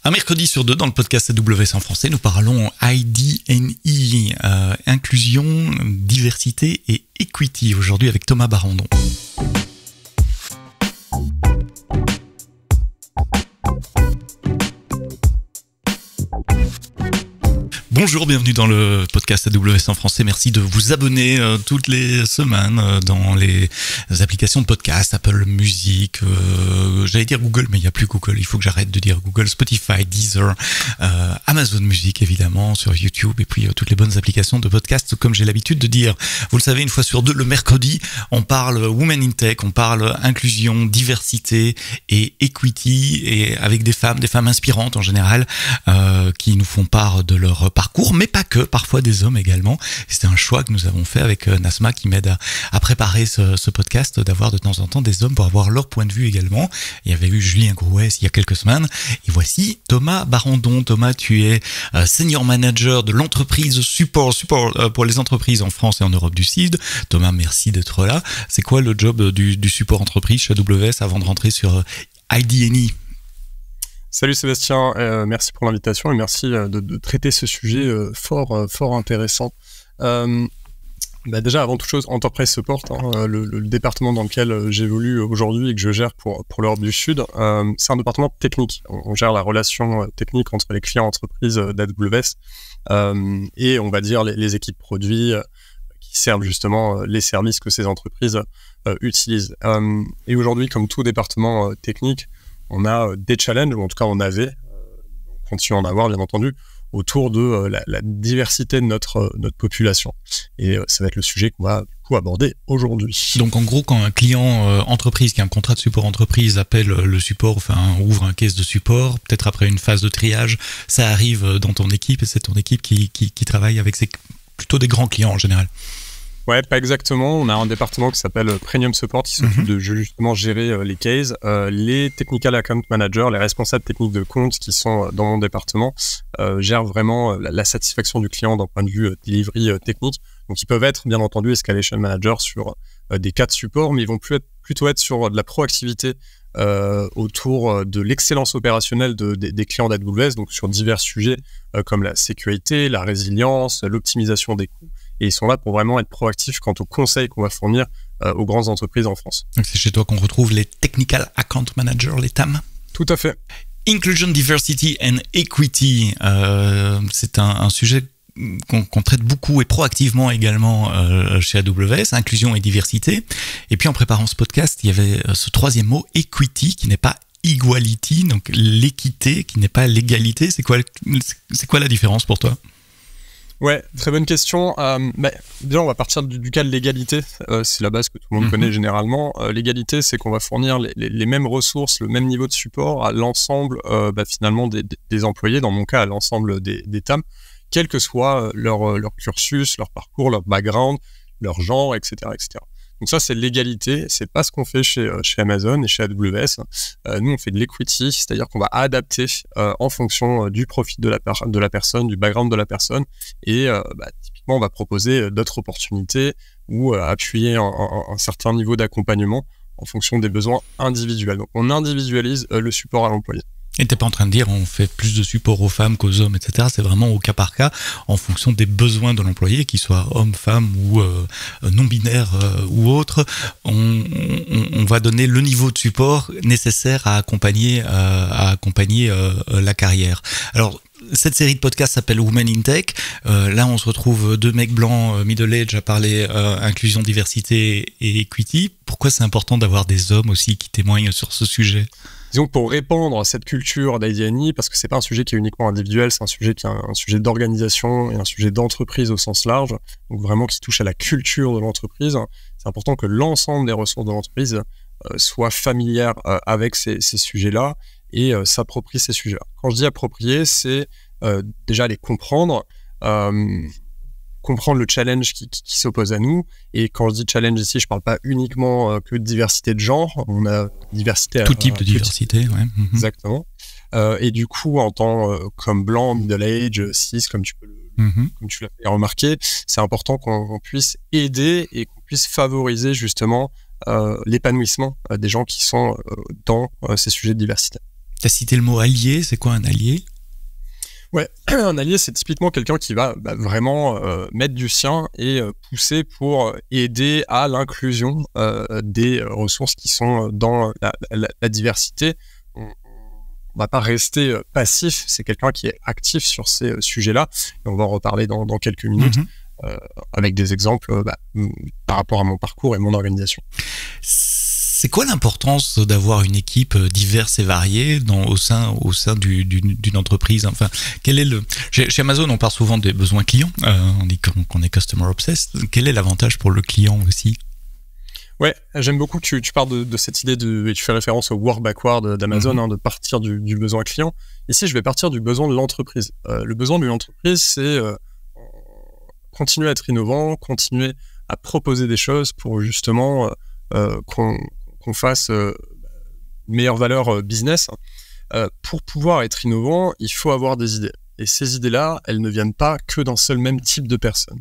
Un mercredi sur deux, dans le podcast AWS en français, nous parlons ID&E, inclusion, diversité et equity, aujourd'hui avec Thomas Barandon. Bonjour, bienvenue dans le podcast AWS en français. Merci de vous abonner toutes les semaines dans les applications de podcast, Apple Music, j'allais dire Google, mais il n'y a plus Google, il faut que j'arrête de dire Google, Spotify, Deezer, Amazon Music évidemment, sur YouTube, et puis toutes les bonnes applications de podcast, comme j'ai l'habitude de dire. Vous le savez, une fois sur deux, le mercredi, on parle Women in Tech, on parle inclusion, diversité et equity, et avec des femmes inspirantes en général, qui nous font part de leur parcours, mais pas que, parfois des hommes également. C'était un choix que nous avons fait avec Nasma qui m'aide à préparer ce podcast, d'avoir de temps en temps des hommes pour avoir leur point de vue également. Il y avait eu Julien Grouès il y a quelques semaines, et voici Thomas Barandon. Thomas, tu es senior manager de l'entreprise support pour les entreprises en France et en Europe du Sud. Thomas, merci d'être là. C'est quoi le job du support entreprise chez AWS avant de rentrer sur ID&E? Salut Sébastien, merci pour l'invitation et merci de traiter ce sujet fort intéressant. Déjà, avant toute chose, Enterprise Support, le département dans lequel j'évolue aujourd'hui et que je gère pour l'Europe du Sud, c'est un département technique. On gère la relation technique entre les clients entreprises d'AWS et on va dire les équipes produits qui servent justement les services que ces entreprises utilisent. Et aujourd'hui, comme tout département technique, on a des challenges, ou en tout cas on avait, on continue à en avoir bien entendu, autour de la diversité de notre population. Et ça va être le sujet qu'on va aborder aujourd'hui. Donc en gros, quand un client entreprise qui a un contrat de support entreprise appelle le support, enfin ouvre un case de support, peut-être après une phase de triage, ça arrive dans ton équipe et c'est ton équipe qui travaille avec plutôt des grands clients en général. Ouais, pas exactement. On a un département qui s'appelle Premium Support qui s'occupe de justement gérer les cases. Les Technical Account Managers, les responsables techniques de compte qui sont dans mon département, gèrent vraiment la satisfaction du client d'un point de vue delivery technique. Donc, ils peuvent être, bien entendu, Escalation Managers sur des cas de support, mais ils vont plutôt être sur de la proactivité autour de l'excellence opérationnelle des clients d'AWS, donc sur divers sujets comme la sécurité, la résilience, l'optimisation des coûts. Et ils sont là pour vraiment être proactifs quant aux conseils qu'on va fournir aux grandes entreprises en France. Donc c'est chez toi qu'on retrouve les Technical Account Managers, les TAM? Tout à fait. Inclusion, Diversity and Equity, c'est un sujet qu'on traite beaucoup et proactivement également chez AWS, inclusion et diversité. Et puis en préparant ce podcast, il y avait ce troisième mot, equity, qui n'est pas equality, donc l'équité, qui n'est pas l'égalité. C'est quoi la différence pour toi? Ouais, très bonne question. Déjà, on va partir du cas de l'égalité. C'est la base que tout le monde connaît généralement. L'égalité, c'est qu'on va fournir les mêmes ressources, le même niveau de support à l'ensemble finalement des employés, dans mon cas à l'ensemble des TAM, quel que soit leur cursus, leur parcours, leur background, leur genre, etc. Donc ça, c'est l'égalité. C'est pas ce qu'on fait chez Amazon et chez AWS. Nous, on fait de l'equity, c'est-à-dire qu'on va adapter en fonction du profil de la personne, du background de la personne. Et typiquement, on va proposer d'autres opportunités ou appuyer un certain niveau d'accompagnement en fonction des besoins individuels. Donc, on individualise le support à l'employé. Et t'es pas en train de dire on fait plus de support aux femmes qu'aux hommes, etc. C'est vraiment au cas par cas, en fonction des besoins de l'employé, qu'il soit homme, femme ou non-binaire ou autre. On va donner le niveau de support nécessaire à accompagner la carrière. Alors, cette série de podcasts s'appelle Women in Tech. Là, on se retrouve deux mecs blancs, middle age, à parler inclusion, diversité et equity. Pourquoi c'est important d'avoir des hommes aussi qui témoignent sur ce sujet? Disons que pour répandre à cette culture d'ID&E, parce que c'est pas un sujet qui est uniquement individuel, c'est un sujet qui est un sujet d'organisation et un sujet d'entreprise au sens large, donc vraiment qui touche à la culture de l'entreprise. C'est important que l'ensemble des ressources de l'entreprise soient familières avec ces sujets-là et s'approprient ces sujets-là. Quand je dis approprier, c'est déjà les comprendre, comprendre le challenge qui s'oppose à nous. Et quand je dis challenge ici, je parle pas uniquement que de diversité de genre. On a diversité tout type de diversité, ouais. Exactement. Et du coup, en tant comme blanc, middle age, cis, comme tu l'as fait remarquer, c'est important qu'on puisse aider et qu'on puisse favoriser justement l'épanouissement des gens qui sont dans ces sujets de diversité. Tu as cité le mot allié, c'est quoi un allié ? Ouais, un allié, c'est typiquement quelqu'un qui va vraiment mettre du sien et pousser pour aider à l'inclusion des ressources qui sont dans la diversité. On va pas rester passif, c'est quelqu'un qui est actif sur ces sujets-là. Et on va en reparler dans quelques minutes avec des exemples par rapport à mon parcours et mon organisation. C'est quoi l'importance d'avoir une équipe diverse et variée au sein d'une entreprise ? Enfin, quel est chez Amazon, on parle souvent des besoins clients. On dit qu'on est customer obsessed. Quel est l'avantage pour le client aussi ? Ouais, j'aime beaucoup que tu parles de cette idée et tu fais référence au work backward d'Amazon, de partir du besoin client. Ici, je vais partir du besoin de l'entreprise. Le besoin de l'entreprise, c'est continuer à être innovant, continuer à proposer des choses pour justement qu'on fasse une meilleure valeur business. Pour pouvoir être innovant, il faut avoir des idées. Et ces idées-là, elles ne viennent pas que d'un seul même type de personne.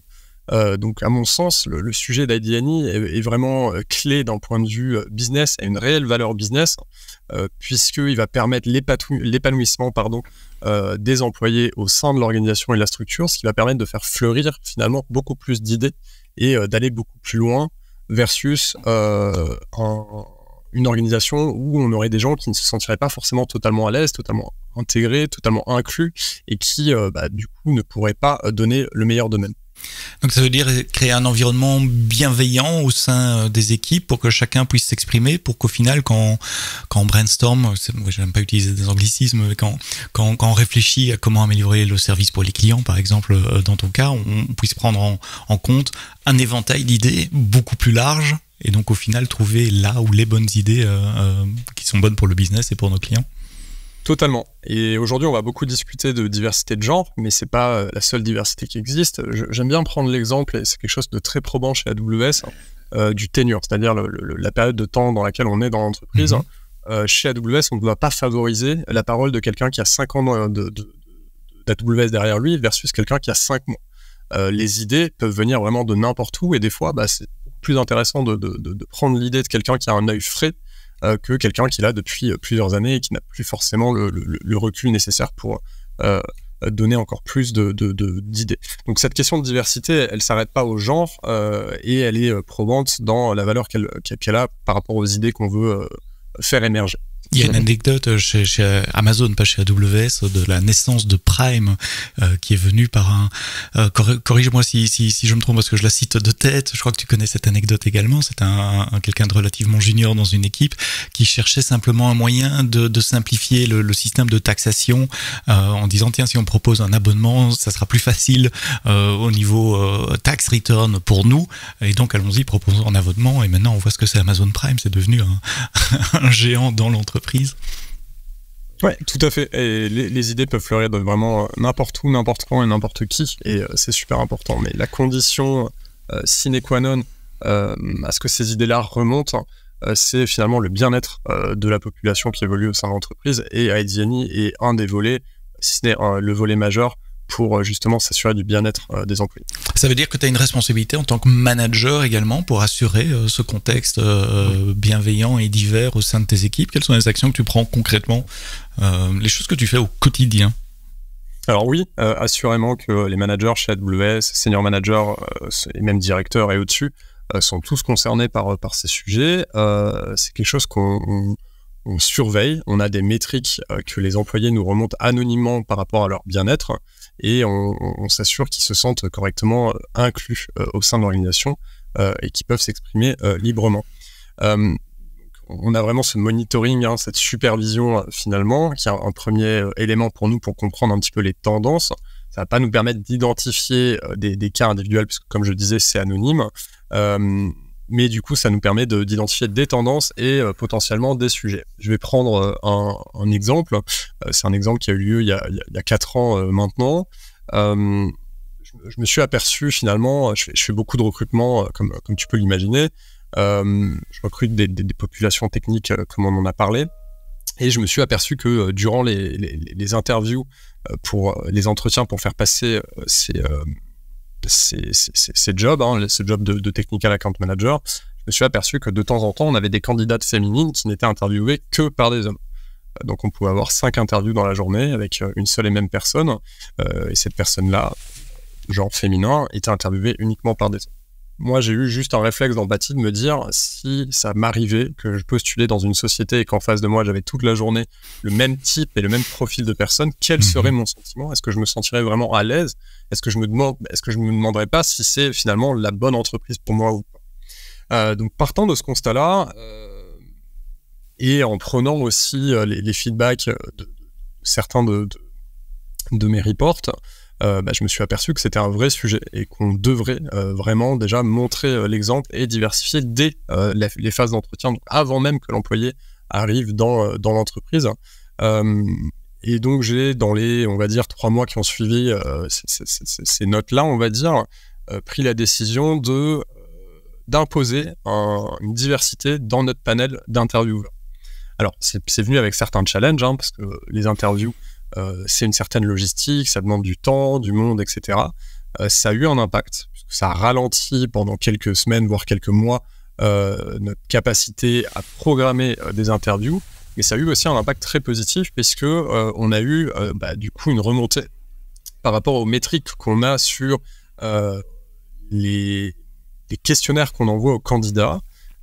Donc, à mon sens, le sujet d'ID&E est vraiment clé d'un point de vue business et une réelle valeur business, puisqu'il va permettre l'épanouissement des employés au sein de l'organisation et de la structure, ce qui va permettre de faire fleurir finalement beaucoup plus d'idées et d'aller beaucoup plus loin versus une organisation où on aurait des gens qui ne se sentiraient pas forcément totalement à l'aise, totalement intégrés, totalement inclus et qui, du coup, ne pourraient pas donner le meilleur d'eux-mêmes. Donc ça veut dire créer un environnement bienveillant au sein des équipes pour que chacun puisse s'exprimer, pour qu'au final, quand on brainstorm, je n'aime pas utiliser des anglicismes, mais quand on réfléchit à comment améliorer le service pour les clients, par exemple, dans ton cas, on puisse prendre en compte un éventail d'idées beaucoup plus large et donc au final trouver là où les bonnes idées qui sont bonnes pour le business et pour nos clients. Totalement. Et aujourd'hui, on va beaucoup discuter de diversité de genre, mais c'est pas la seule diversité qui existe. J'aime bien prendre l'exemple, et c'est quelque chose de très probant chez AWS, du tenure, c'est-à-dire la période de temps dans laquelle on est dans l'entreprise. Chez AWS, on ne doit pas favoriser la parole de quelqu'un qui a 5 ans d'AWS derrière lui versus quelqu'un qui a 5 mois. Les idées peuvent venir vraiment de n'importe où, et des fois, c'est plus intéressant de prendre l'idée de quelqu'un qui a un œil frais que quelqu'un qui l'a depuis plusieurs années et qui n'a plus forcément le recul nécessaire pour donner encore plus d'idées. Donc cette question de diversité, elle s'arrête pas au genre et elle est probante dans la valeur qu'elle a par rapport aux idées qu'on veut faire émerger. Il y a une anecdote chez Amazon, pas chez AWS, de la naissance de Prime, qui est venue par corrige-moi si je me trompe parce que je la cite de tête, je crois que tu connais cette anecdote également, c'est quelqu'un de relativement junior dans une équipe qui cherchait simplement un moyen de simplifier le système de taxation en disant tiens, si on propose un abonnement, ça sera plus facile au niveau tax return pour nous, et donc allons-y, proposons un abonnement, et maintenant on voit ce que c'est Amazon Prime, c'est devenu un géant dans l'entreprise. Ouais, tout à fait. Et les idées peuvent fleurir de vraiment n'importe où, n'importe quand et n'importe qui. Et c'est super important. Mais la condition sine qua non à ce que ces idées-là remontent, c'est finalement le bien-être de la population qui évolue au sein de l'entreprise. Et ID&E est un des volets, si ce n'est le volet majeur, pour justement s'assurer du bien-être des employés. Ça veut dire que tu as une responsabilité en tant que manager également pour assurer ce contexte bienveillant et divers au sein de tes équipes. Quelles sont les actions que tu prends concrètement, les choses que tu fais au quotidien? Alors oui, assurément que les managers chez AWS, senior managers et même directeurs et au-dessus sont tous concernés par ces sujets. C'est quelque chose qu'on surveille. On a des métriques que les employés nous remontent anonymement par rapport à leur bien-être et on s'assure qu'ils se sentent correctement inclus au sein de l'organisation et qu'ils peuvent s'exprimer librement. On a vraiment ce monitoring, cette supervision finalement, qui est un premier élément pour nous pour comprendre un petit peu les tendances. Ça va pas nous permettre d'identifier des cas individuels, puisque comme je le disais, c'est anonyme. Mais du coup, ça nous permet d'identifier des tendances et potentiellement des sujets. Je vais prendre un exemple. C'est un exemple qui a eu lieu il y a 4 ans maintenant. Je me suis aperçu finalement, je fais beaucoup de recrutement, comme tu peux l'imaginer. Je recrute des populations techniques, comme on en a parlé. Et je me suis aperçu que durant les interviews, pour les entretiens pour faire passer ces jobs, ce job de technical account manager, je me suis aperçu que de temps en temps, on avait des candidates féminines qui n'étaient interviewées que par des hommes. Donc on pouvait avoir 5 interviews dans la journée avec une seule et même personne. Et cette personne-là, genre féminin, était interviewée uniquement par des hommes. Moi, j'ai eu juste un réflexe d'empathie de me dire, si ça m'arrivait que je postulais dans une société et qu'en face de moi, j'avais toute la journée le même type et le même profil de personne, quel serait mon sentiment? Est-ce que je me sentirais vraiment à l'aise? Est-ce que je me demanderais pas si c'est finalement la bonne entreprise pour moi ou pas? Donc, partant de ce constat-là, et en prenant aussi les feedbacks de certains de mes reports, je me suis aperçu que c'était un vrai sujet et qu'on devrait vraiment déjà montrer l'exemple et diversifier dès les phases d'entretien, donc avant même que l'employé arrive dans l'entreprise. Et donc j'ai, dans les, on va dire, 3 mois qui ont suivi ces notes-là, on va dire, pris la décision d'imposer une diversité dans notre panel d'intervieweurs. Alors, c'est venu avec certains challenges, parce que les interviews, c'est une certaine logistique, ça demande du temps, du monde, etc. Ça a eu un impact, puisque ça a ralenti pendant quelques semaines, voire quelques mois, notre capacité à programmer des interviews, mais ça a eu aussi un impact très positif, puisque on a eu du coup une remontée par rapport aux métriques qu'on a sur les questionnaires qu'on envoie aux candidats.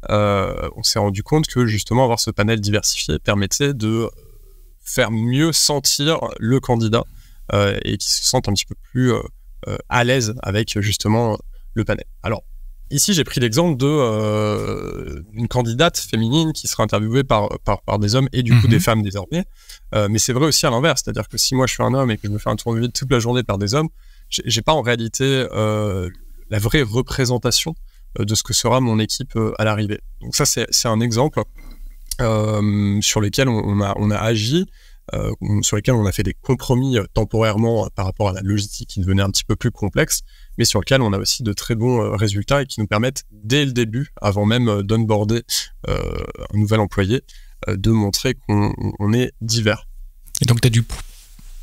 On s'est rendu compte que justement avoir ce panel diversifié permettait de faire mieux sentir le candidat et qu'il se sente un petit peu plus à l'aise avec justement le panel. Alors ici j'ai pris l'exemple d'une candidate féminine qui sera interviewée par des hommes et du coup des femmes désormais, mais c'est vrai aussi à l'inverse, c'est-à-dire que si moi je suis un homme et que je me fais interviewer toute la journée par des hommes, j'ai pas en réalité la vraie représentation de ce que sera mon équipe à l'arrivée. Donc ça c'est un exemple sur lesquels on a agi, sur lesquels on a fait des compromis temporairement par rapport à la logistique qui devenait un petit peu plus complexe, mais sur lesquels on a aussi de très bons résultats et qui nous permettent dès le début, avant même d'onboarder un nouvel employé, de montrer qu'on est divers. Et donc tu as dû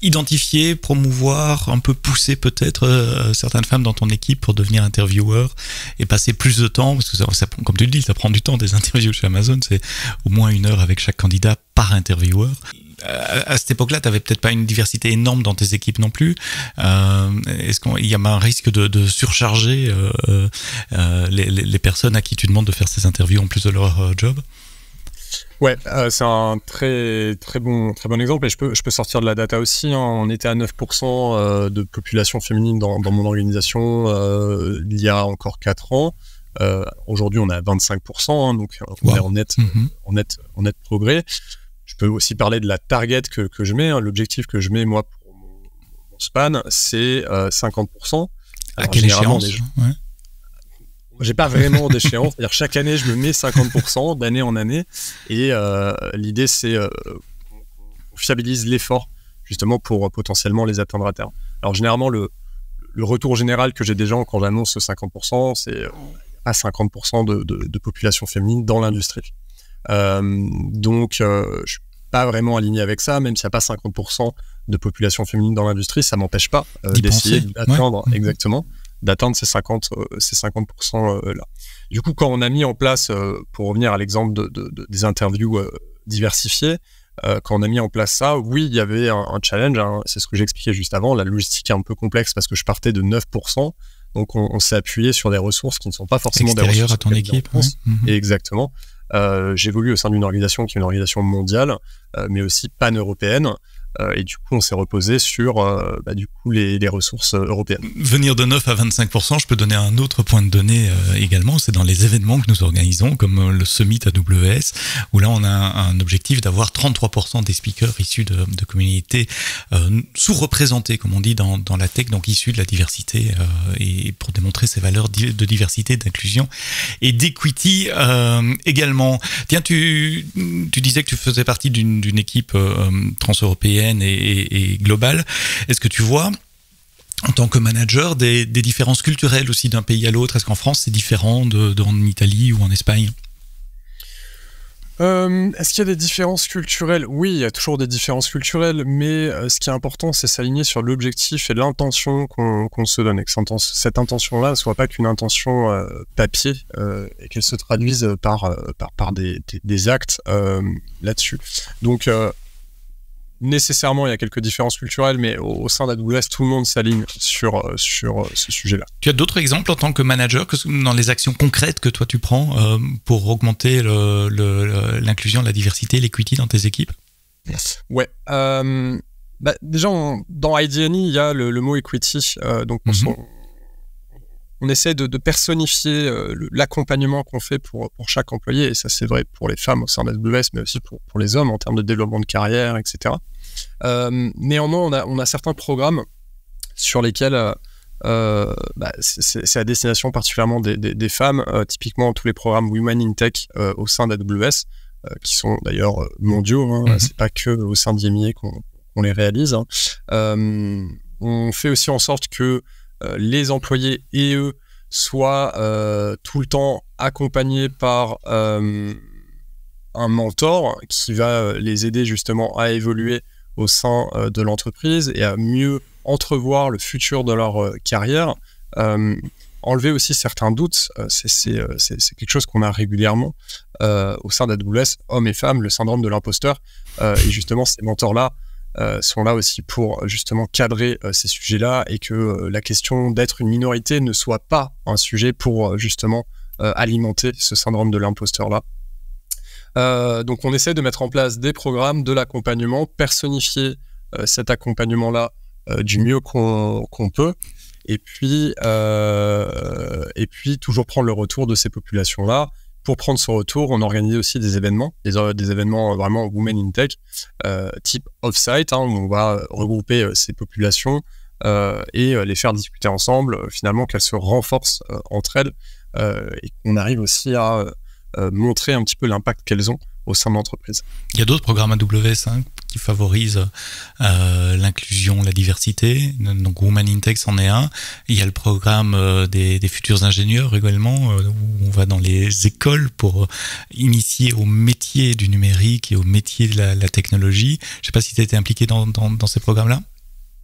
identifier, promouvoir, un peu pousser peut-être certaines femmes dans ton équipe pour devenir intervieweur et passer plus de temps, parce que ça, comme tu le dis, ça prend du temps des interviews chez Amazon, c'est au moins 1 heure avec chaque candidat par intervieweur. À cette époque-là, tu n'avais peut-être pas une diversité énorme dans tes équipes non plus. Est-ce qu'il y a un risque de surcharger les personnes à qui tu demandes de faire ces interviews en plus de leur job? Ouais, c'est un très bon exemple et je peux sortir de la data aussi. On était à 9% de population féminine dans mon organisation il y a encore 4 ans. Aujourd'hui, on est à 25%, donc on est en net progrès. Je peux aussi parler de la target que je mets, l'objectif que je mets moi pour mon span, c'est 50%. À quelle échéance? J'ai pas vraiment d'échéance, c'est-à-dire chaque année je me mets 50% d'année en année et l'idée c'est qu'on fiabilise l'effort justement pour potentiellement les atteindre à terme. Alors généralement le retour général que j'ai des gens quand j'annonce ce 50%, c'est à 50% de population féminine dans l'industrie. Donc je suis pas vraiment aligné avec ça, même s'il n'y a pas 50% de population féminine dans l'industrie, ça m'empêche pas d'essayer d'atteindre exactement. D'atteindre ces 50% là. Du coup, quand on a mis en place, pour revenir à l'exemple des interviews diversifiées, quand on a mis en place ça, oui, il y avait un challenge, c'est ce que j'expliquais juste avant, la logistique est un peu complexe parce que je partais de 9%, donc on s'est appuyé sur des ressources qui ne sont pas forcément extérieures des ressources à ton équipe. Et exactement. J'évolue au sein d'une organisation qui est une organisation mondiale, mais aussi pan-européenne. Et du coup, on s'est reposé sur les ressources européennes. Venir de 9 à 25%, je peux donner un autre point de données également, c'est dans les événements que nous organisons, comme le Summit AWS, où là, on a un objectif d'avoir 33% des speakers issus de communautés sous-représentées, comme on dit dans la tech, donc issus de la diversité, et pour démontrer ces valeurs de diversité, d'inclusion et d'equity également. Tiens, tu disais que tu faisais partie d'une équipe transeuropéenne et globale. Est-ce que tu vois, en tant que manager, des différences culturelles aussi d'un pays à l'autre? Est-ce qu'en France, c'est différent en Italie ou en Espagne? Est-ce qu'il y a des différences culturelles? Oui, il y a toujours des différences culturelles, mais ce qui est important, c'est s'aligner sur l'objectif et l'intention qu'on se donne, et que cette intention-là ne soit pas qu'une intention papier, et qu'elle se traduise par des actes là-dessus. Donc, nécessairement, il y a quelques différences culturelles, mais au sein d'AWS, tout le monde s'aligne sur ce sujet-là. Tu as d'autres exemples en tant que manager dans les actions concrètes que toi tu prends pour augmenter l'inclusion, la diversité, l'equity dans tes équipes? Ouais. Déjà, dans IDNI, il y a le mot equity. Donc, on essaie de personnifier l'accompagnement qu'on fait pour chaque employé. Et ça, c'est vrai pour les femmes au sein d'AWS, mais aussi pour les hommes en termes de développement de carrière, etc. Néanmoins, on a certains programmes sur lesquels c'est à destination particulièrement des femmes. Typiquement, tous les programmes Women in Tech au sein d'AWS, qui sont d'ailleurs mondiaux. C'est pas que au sein d'IMIA qu'on les réalise. On fait aussi en sorte que les employés et eux soient tout le temps accompagnés par un mentor qui va les aider justement à évoluer au sein de l'entreprise et à mieux entrevoir le futur de leur carrière. Enlever aussi certains doutes, c'est quelque chose qu'on a régulièrement au sein d'AWS, hommes et femmes, le syndrome de l'imposteur. Et justement, ces mentors-là sont là aussi pour justement cadrer ces sujets-là et que la question d'être une minorité ne soit pas un sujet pour justement alimenter ce syndrome de l'imposteur-là. Donc on essaie de mettre en place des programmes, de l'accompagnement, personnifier cet accompagnement-là du mieux qu'on peut, et puis toujours prendre le retour de ces populations-là. Pour prendre ce retour, on organise aussi des événements, des événements vraiment Women in Tech, type off-site, où on va regrouper ces populations et les faire discuter ensemble, finalement qu'elles se renforcent entre elles et qu'on arrive aussi à montrer un petit peu l'impact qu'elles ont au sein de l'entreprise. Il y a d'autres programmes AWS qui favorisent l'inclusion, la diversité. Donc Women in Tech en est un. Il y a le programme des futurs ingénieurs également, où on va dans les écoles pour initier au métier du numérique et au métier de la technologie. Je ne sais pas si tu as été impliqué dans ces programmes-là.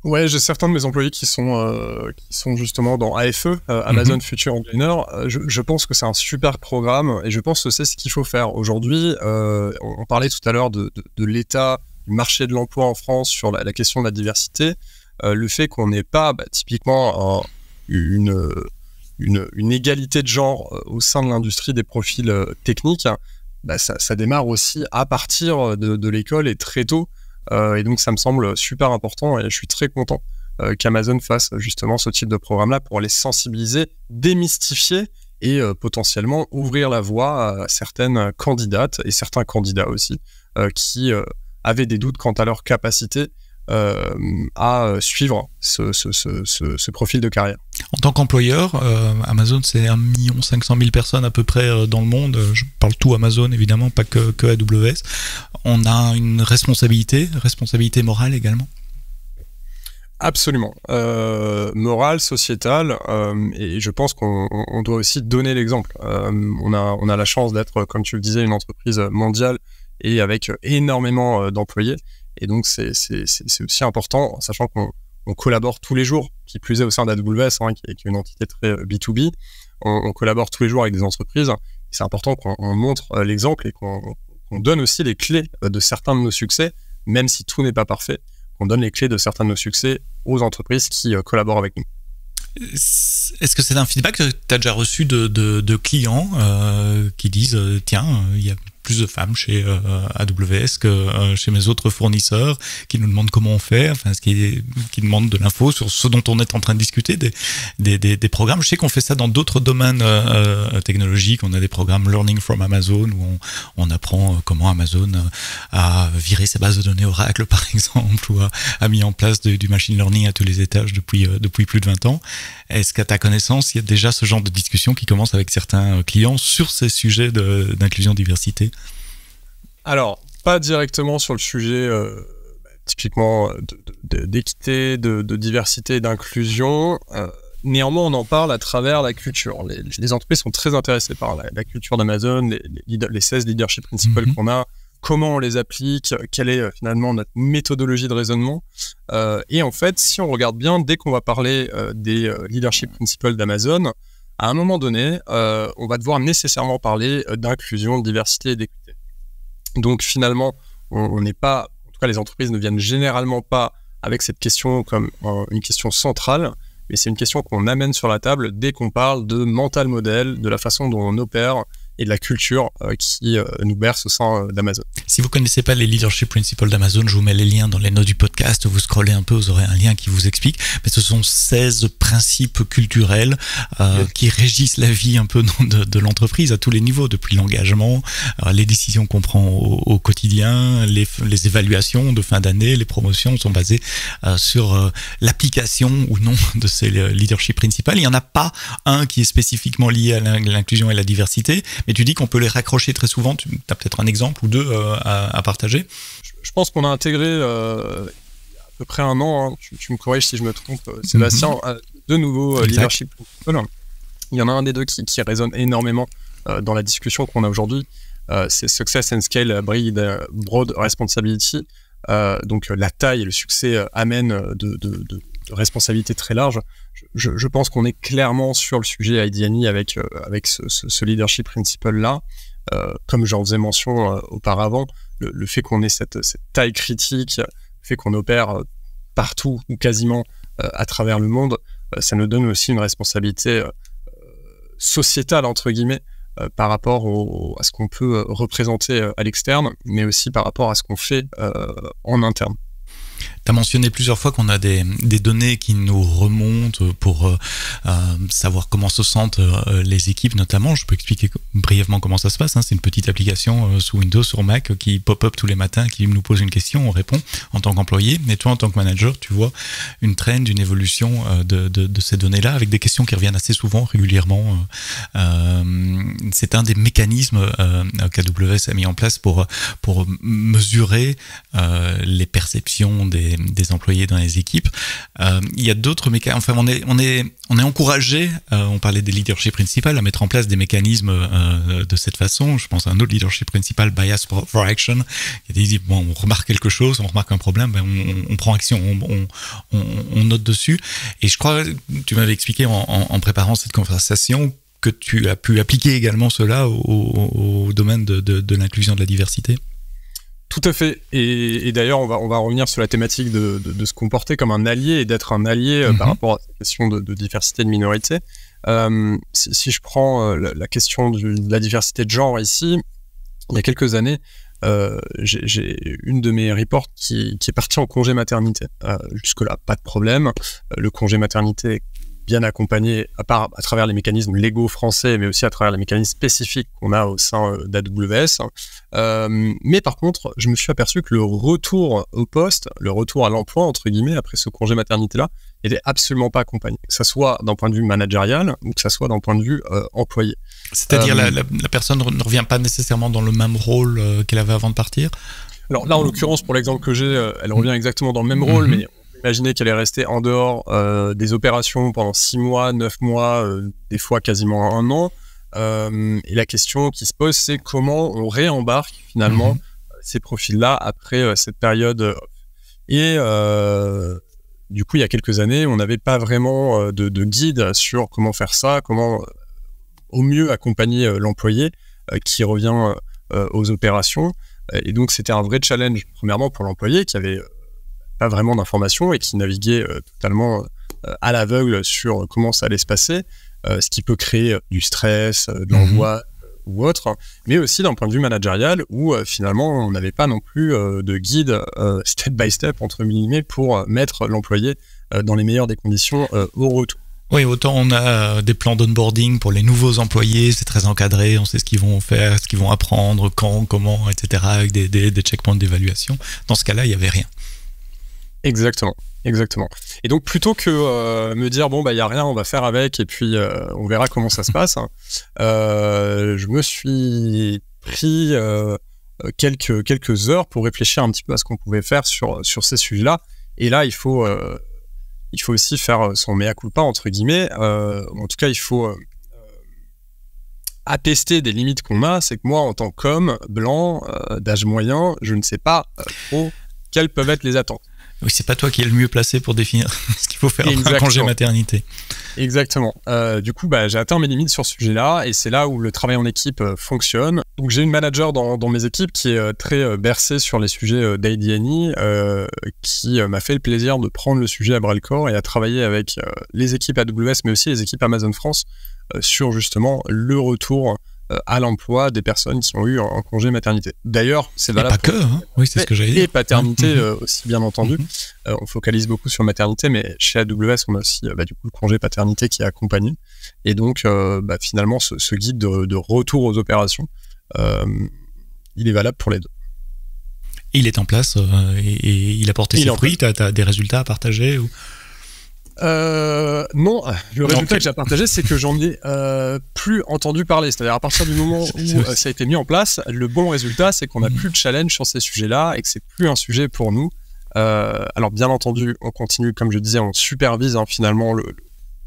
Ouais, j'ai certains de mes employés qui sont justement dans AFE, Amazon Future Engineer. Je pense que c'est un super programme et je pense que c'est ce qu'il faut faire aujourd'hui. On parlait tout à l'heure de l'état du marché de l'emploi en France sur la question de la diversité. Le fait qu'on n'ait pas typiquement une égalité de genre au sein de l'industrie des profils techniques, ça démarre aussi à partir de l'école et très tôt. Et donc ça me semble super important et je suis très content qu'Amazon fasse justement ce type de programme-là pour les sensibiliser, démystifier et potentiellement ouvrir la voie à certaines candidates et certains candidats aussi qui avaient des doutes quant à leur capacité à suivre ce profil de carrière. En tant qu'employeur, Amazon, c'est 1 500 000 personnes à peu près dans le monde. Je parle tout Amazon, évidemment, pas que AWS. On a une responsabilité morale également. Absolument. Morale, sociétale, et je pense qu'on doit aussi donner l'exemple. On a la chance d'être, comme tu le disais, une entreprise mondiale et avec énormément d'employés. Et donc, c'est aussi important, sachant qu'on collabore tous les jours, qui plus est au sein d'AWS, qui est une entité très B2B. On collabore tous les jours avec des entreprises. C'est important qu'on montre l'exemple et qu'on donne aussi les clés de certains de nos succès, même si tout n'est pas parfait, qu'on donne les clés de certains de nos succès aux entreprises qui collaborent avec nous. Est-ce que c'est un feedback que tu as déjà reçu de clients qui disent tiens, il y a plus de femmes chez AWS que chez mes autres fournisseurs, qui nous demandent comment on fait, qui demandent de l'info sur ce dont on est en train de discuter, des programmes. Je sais qu'on fait ça dans d'autres domaines technologiques. On a des programmes Learning from Amazon où on apprend comment Amazon a viré ses bases de données Oracle, par exemple, ou a mis en place du machine learning à tous les étages depuis plus de 20 ans. Est-ce qu'à ta connaissance, il y a déjà ce genre de discussion qui commence avec certains clients sur ces sujets d'inclusion-diversité? Alors, pas directement sur le sujet typiquement d'équité, de diversité et d'inclusion. Néanmoins, on en parle à travers la culture. Les entreprises sont très intéressées par la culture d'Amazon, les 16 leadership principles qu'on a, comment on les applique, quelle est finalement notre méthodologie de raisonnement. Et en fait, si on regarde bien, dès qu'on va parler des leadership principles d'Amazon, à un moment donné, on va devoir nécessairement parler d'inclusion, de diversité et d'équité. Donc finalement, on n'est pas, en tout tout cas les entreprises ne viennent généralement pas avec cette question comme une question centrale, mais c'est une question qu'on amène sur la table dès qu'on parle de mental model, de la façon dont on opère et de la culture qui nous berce au sein d'Amazon. Si vous ne connaissez pas les leadership principles d'Amazon, je vous mets les liens dans les notes du podcast, vous scrollez un peu, vous aurez un lien qui vous explique, mais ce sont 16 principes culturels qui régissent la vie un peu de l'entreprise à tous les niveaux, depuis l'engagement, les décisions qu'on prend au quotidien, les évaluations de fin d'année, les promotions sont basées sur l'application ou non de ces leadership principles. Il n'y en a pas un qui est spécifiquement lié à l'inclusion et la diversité, mais tu dis qu'on peut les raccrocher très souvent. Tu as peut-être un exemple ou deux à partager? Je pense qu'on a intégré il y a à peu près un an, hein, tu me corriges si je me trompe, Sébastien, de nouveaux leadership principles. Il y en a un des deux qui résonne énormément dans la discussion qu'on a aujourd'hui. C'est Success and Scale Broad Responsibility. Donc la taille et le succès amènent de responsabilités très larges. Je pense qu'on est clairement sur le sujet ID&E avec ce leadership principle-là. Comme j'en faisais mention auparavant, le fait qu'on ait cette taille critique, le fait qu'on opère partout ou quasiment à travers le monde, ça nous donne aussi une responsabilité sociétale, entre guillemets, par rapport à ce qu'on peut représenter à l'externe, mais aussi par rapport à ce qu'on fait en interne. Tu as mentionné plusieurs fois qu'on a des données qui nous remontent pour savoir comment se sentent les équipes notamment. Je peux expliquer brièvement comment ça se passe. C'est une petite application sous Windows, sur Mac, qui pop-up tous les matins, qui nous pose une question, on répond en tant qu'employé. Mais toi, en tant que manager, tu vois une trend, une évolution de ces données-là avec des questions qui reviennent assez souvent, régulièrement. C'est un des mécanismes qu'AWS a mis en place pour mesurer les perceptions des employés dans les équipes. Il y a d'autres mécanismes. Enfin, on est encouragé, on parlait des leadership principales, à mettre en place des mécanismes de cette façon. Je pense à un autre leadership principal, bias for action, qui dit, bon, on remarque quelque chose, on remarque un problème, ben on prend action, on note dessus. Et je crois, tu m'avais expliqué en préparant cette conversation que tu as pu appliquer également cela au domaine de l'inclusion de la diversité. Tout à fait. Et d'ailleurs, on va revenir sur la thématique de se comporter comme un allié et d'être un allié par rapport à cette question de diversité et de minorité. Si je prends la question de la diversité de genre ici, il y a quelques années, j'ai une de mes reports qui est partie en congé maternité. Jusque-là, pas de problème. Le congé maternité est bien accompagné à travers les mécanismes légaux français, mais aussi à travers les mécanismes spécifiques qu'on a au sein d'AWS. Mais par contre, je me suis aperçu que le retour au poste, le retour à l'emploi, entre guillemets, après ce congé maternité-là, n'était absolument pas accompagné. Que ça soit d'un point de vue managérial ou que ça soit d'un point de vue employé. C'est-à-dire la personne ne revient pas nécessairement dans le même rôle qu'elle avait avant de partir? Alors là, en l'occurrence, pour l'exemple que j'ai, elle revient exactement dans le même rôle, mais imaginez qu'elle est restée en dehors des opérations pendant 6 mois, 9 mois, des fois quasiment un an. Et la question qui se pose, c'est comment on réembarque finalement ces profils-là après cette période. Et du coup, il y a quelques années, on n'avait pas vraiment de guide sur comment faire ça, comment au mieux accompagner l'employé qui revient aux opérations. Et donc, c'était un vrai challenge, premièrement pour l'employé qui avait pas vraiment d'informations et qui naviguait totalement à l'aveugle sur comment ça allait se passer, ce qui peut créer du stress, de l'envoi ou autre, mais aussi d'un point de vue managérial où finalement on n'avait pas non plus de guide step by step entre guillemets pour mettre l'employé dans les meilleures des conditions au retour. Oui, autant on a des plans d'onboarding pour les nouveaux employés, c'est très encadré, on sait ce qu'ils vont faire, ce qu'ils vont apprendre, quand, comment, etc., avec des checkpoints d'évaluation. Dans ce cas-là, il n'y avait rien. Exactement. Et donc plutôt que me dire bon bah il y a rien, on va faire avec et puis on verra comment ça se passe, je me suis pris quelques heures pour réfléchir un petit peu à ce qu'on pouvait faire sur ces sujets-là. Et là il faut aussi faire son mea culpa entre guillemets. En tout cas il faut attester des limites qu'on a. C'est que moi en tant qu'homme blanc d'âge moyen, je ne sais pas trop quelles peuvent être les attentes. Oui, c'est pas toi qui es le mieux placé pour définir ce qu'il faut faire après un congé maternité. Exactement. Du coup, j'ai atteint mes limites sur ce sujet-là et c'est là où le travail en équipe fonctionne. Donc, j'ai une manager dans mes équipes qui est très bercée sur les sujets d'AD&E, qui m'a fait le plaisir de prendre le sujet à bras-le-corps et à travailler avec les équipes AWS, mais aussi les équipes Amazon France sur justement le retour à l'emploi des personnes qui ont eu un congé maternité. D'ailleurs, c'est valable. Pas que, hein. Oui, c'est ce que j'allais dire. Et paternité aussi, bien entendu. On focalise beaucoup sur maternité, mais chez AWS, on a aussi du coup le congé paternité qui est accompagné. Et donc, finalement, ce guide de retour aux opérations, il est valable pour les deux. Et il est en place et il a porté ses fruits. Tu as des résultats à partager ou... Non, le résultat que j'ai partagé, c'est que j'en ai plus entendu parler. C'est-à-dire à partir du moment où ça a été mis en place, le bon résultat, c'est qu'on n'a plus de challenge sur ces sujets-là et que c'est plus un sujet pour nous. Alors bien entendu, on continue, comme je disais, on supervise finalement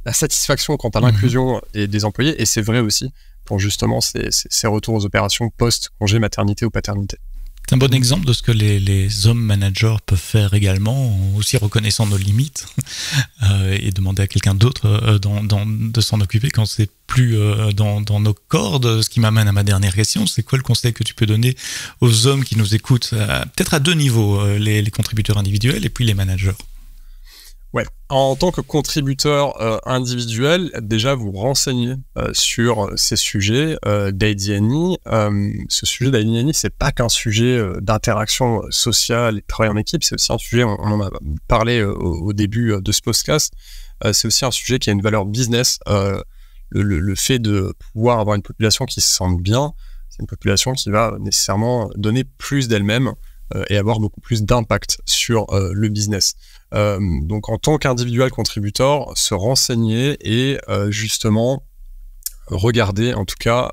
la satisfaction quant à l'inclusion des employés, et c'est vrai aussi pour justement ces retours aux opérations post-congé maternité ou paternité. C'est un bon exemple de ce que les hommes managers peuvent faire également, aussi reconnaissant nos limites et demander à quelqu'un d'autre de s'en occuper quand c'est plus dans nos cordes. Ce qui m'amène à ma dernière question, c'est quoi le conseil que tu peux donner aux hommes qui nous écoutent, peut-être à deux niveaux, les contributeurs individuels et puis les managers? Ouais, en tant que contributeur individuel, déjà vous renseignez sur ces sujets d'AD&E. Ce sujet d'AD&E, c'est pas qu'un sujet d'interaction sociale et de travail en équipe, c'est aussi un sujet, on en a parlé au début de ce podcast, c'est aussi un sujet qui a une valeur business. Le fait de pouvoir avoir une population qui se sente bien, c'est une population qui va nécessairement donner plus d'elle-même et avoir beaucoup plus d'impact sur le business. Donc en tant qu'individuel contributeur, se renseigner et justement regarder, en tout cas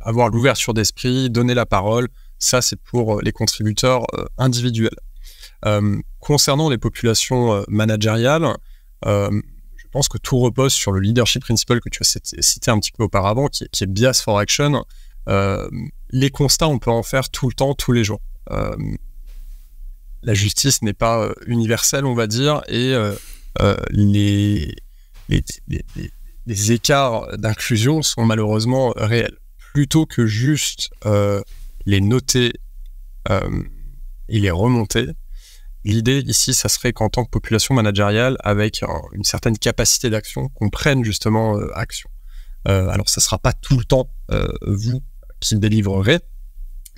avoir l'ouverture d'esprit, donner la parole, ça c'est pour les contributeurs individuels. Concernant les populations managériales, je pense que tout repose sur le leadership principle que tu as cité un petit peu auparavant, qui est bias for action. Les constats, on peut en faire tout le temps, tous les jours. La justice n'est pas universelle, on va dire, et les écarts d'inclusion sont malheureusement réels. Plutôt que juste les noter et les remonter, l'idée ici, ça serait qu'en tant que population managériale, avec une certaine capacité d'action, qu'on prenne justement action. Alors, ça ne sera pas tout le temps vous qui le délivrerez,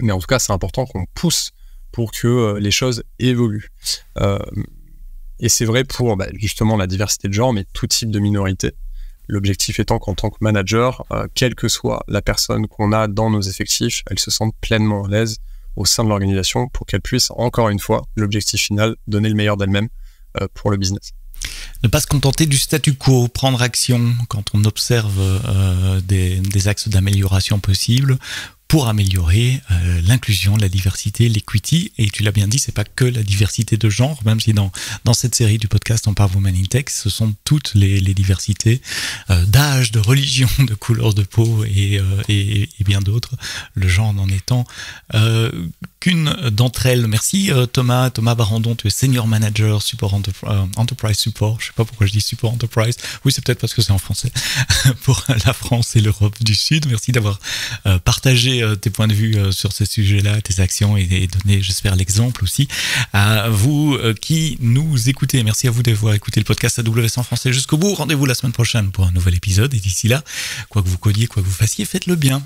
mais en tout cas, c'est important qu'on pousse pour que les choses évoluent. Et c'est vrai pour justement la diversité de genre, mais tout type de minorité. L'objectif étant qu'en tant que manager, quelle que soit la personne qu'on a dans nos effectifs, elle se sente pleinement à l'aise au sein de l'organisation pour qu'elle puisse, encore une fois, l'objectif final, donner le meilleur d'elle-même pour le business. Ne pas se contenter du statu quo, prendre action quand on observe des axes d'amélioration possibles pour améliorer l'inclusion, la diversité, l'equity. Et tu l'as bien dit, c'est pas que la diversité de genre, même si dans cette série du podcast on parle Women in Tech, ce sont toutes les diversités d'âge, de religion, de couleur de peau et bien d'autres, le genre n'en étant qu'une d'entre elles. Merci Thomas Barandon, tu es Senior Manager Support Enterprise Support, je sais pas pourquoi je dis Support Enterprise, oui c'est peut-être parce que c'est en français, pour la France et l'Europe du Sud. Merci d'avoir partagé tes points de vue sur ces sujets-là, tes actions et donner, j'espère, l'exemple aussi à vous qui nous écoutez. Merci à vous d'avoir écouté le podcast AWS en français jusqu'au bout. Rendez-vous la semaine prochaine pour un nouvel épisode et d'ici là, quoi que vous codiez, quoi que vous fassiez, faites-le bien.